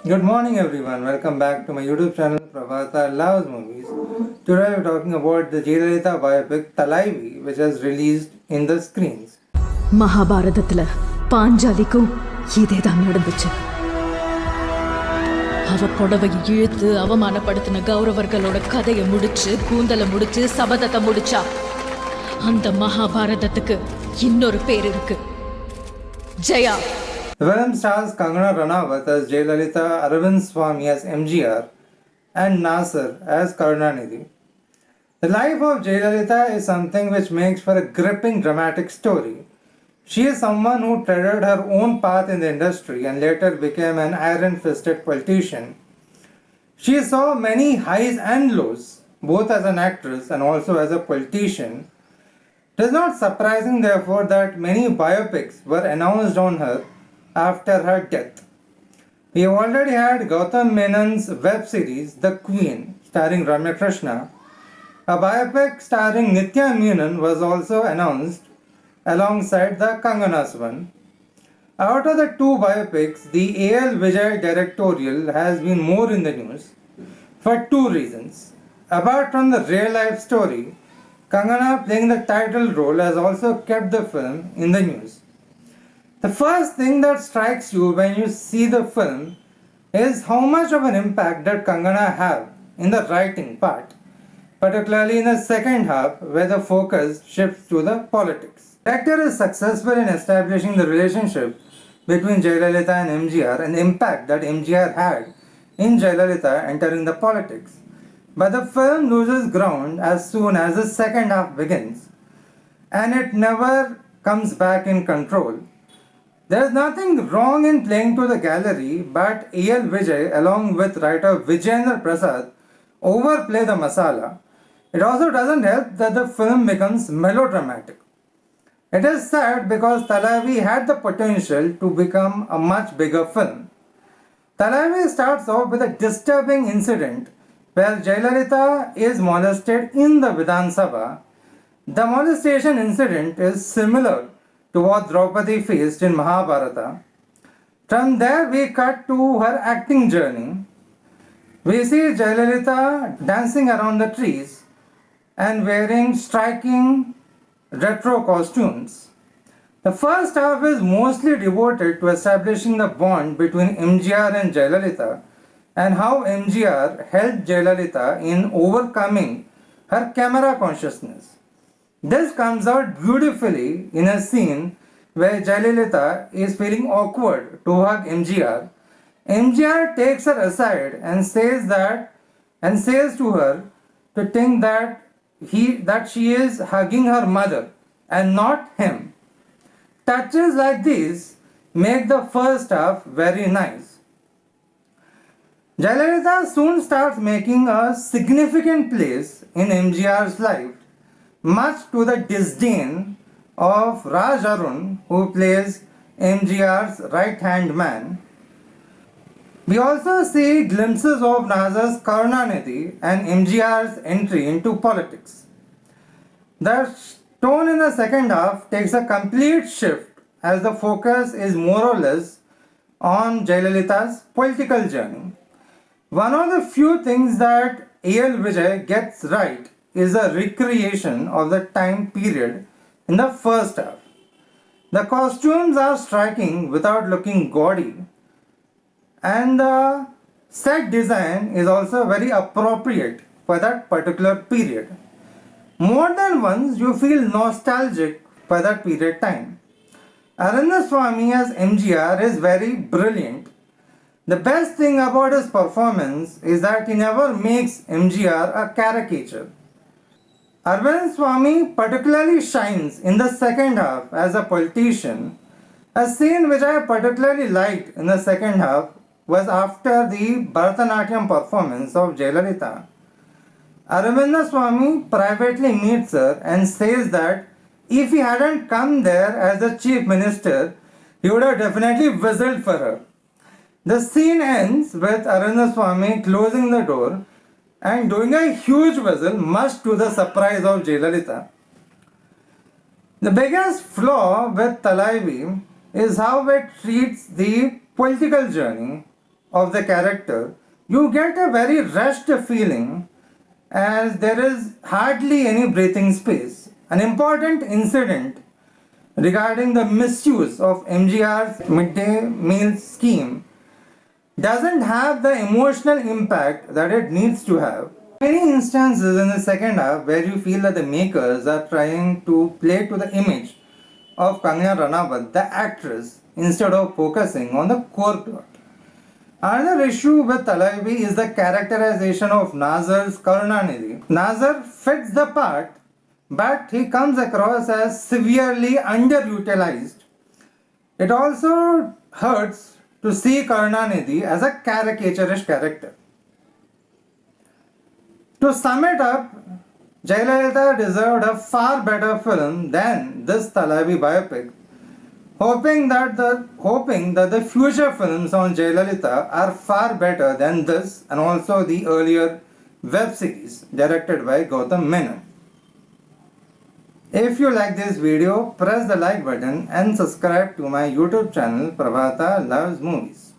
Good morning, everyone. Welcome back to my YouTube channel, Prabhathalovesmovies. Today, we're talking about the Jayalalithaa biopic Thalaivi, which has released in the screens. மகாபாரதத்துல பாஞ்சாலிக்கும் இதேதான் நடந்துச்சு. அவ புடவையை இழுத்து அவமானப்படுத்தின கௌரவர்களோட கதையை முடிச்சு கூந்தலை முடிச்சு சபதத்தை முடிச்சா. அந்த மகாபாரதத்துக்கு இன்னொரு பேர் இருக்கு, Jaya. The film stars Kangana Ranaut as Jayalalithaa, Aravind Swamy as MGR, and Nasir as Karunanidhi. The life of Jayalalithaa is something which makes for a gripping dramatic story. She is someone who treaded her own path in the industry and later became an iron-fisted politician. She saw many highs and lows, both as an actress and also as a politician. It is not surprising, therefore, that many biopics were announced on her after her death. We have already had Gautam Menon's web series The Queen, starring Ramya Krishna. A biopic starring Nitya Menon was also announced alongside the Kangana's one. Out of the two biopics, the A.L. Vijay directorial has been more in the news for two reasons. Apart from the real life story, Kangana playing the title role has also kept the film in the news. The first thing that strikes you when you see the film is how much of an impact did Kangana have in the writing part, particularly in the second half where the focus shifts to the politics. The director is successful in establishing the relationship between Jayalalithaa and MGR and the impact that MGR had in Jayalalithaa entering the politics. But the film loses ground as soon as the second half begins, and it never comes back in control. There is nothing wrong in playing to the gallery, but A.L. Vijay along with writer Vijayendra Prasad overplay the masala. It also doesn't help that the film becomes melodramatic. It is sad because Thalaivi had the potential to become a much bigger film. Thalaivi starts off with a disturbing incident where Jayalalithaa is molested in the Vidhan Sabha. The molestation incident is similar to what Draupadi faced in Mahabharata. From there we cut to her acting journey. We see Jayalalithaa dancing around the trees and wearing striking retro costumes. The first half is mostly devoted to establishing the bond between MGR and Jayalalithaa and how MGR helped Jayalalithaa in overcoming her camera consciousness. This comes out beautifully in a scene where Jayalalithaa is feeling awkward to hug MGR. MGR takes her aside and says to her to think that she is hugging her mother and not him. Touches like these make the first half very nice. Jayalalithaa soon starts making a significant place in MGR's life, much to the disdain of Raj Arun, who plays MGR's right-hand man. We also see glimpses of Nazar's Karunanidhi and MGR's entry into politics. The tone in the second half takes a complete shift as the focus is more or less on Jayalalitha's political journey. One of the few things that A.L. Vijay gets right is the recreation of the time period in the first half. The costumes are striking without looking gaudy, and the set design is also very appropriate for that particular period. More than once you feel nostalgic for that period time. Aravind Swamy as MGR is very brilliant. The best thing about his performance is that he never makes MGR a caricature. Aravind Swamy particularly shines in the second half as a politician. A scene which I particularly liked in the second half was after the Bharatanatyam performance of Jayalalithaa. Aravind Swamy privately meets her and says that if he hadn't come there as the chief minister, he would have definitely whistled for her. The scene ends with Aravind Swamy closing the door and doing a huge whistle, much to the surprise of Jayalalithaa. The biggest flaw with Thalaivi is how it treats the political journey of the character, you get a very rushed feeling as there is hardly any breathing space. An important incident regarding the misuse of MGR's midday meal scheme doesn't have the emotional impact that it needs to have. Many instances in the second half where you feel that the makers are trying to play to the image of Kangana Ranaut, the actress, instead of focusing on the core plot. Another issue with Thalaivi is the characterization of Nazar's Karunanidhi. Nazar fits the part, but he comes across as severely underutilized. It also hurts to see Karunanidhi as a caricaturish character. To sum it up, Jayalalithaa deserved a far better film than this Thalaivi biopic, hoping that the future films on Jayalalithaa are far better than this and also the earlier web series directed by Gautam Menon. If you like this video, press the like button and subscribe to my YouTube channel Prabhathalovesmovies.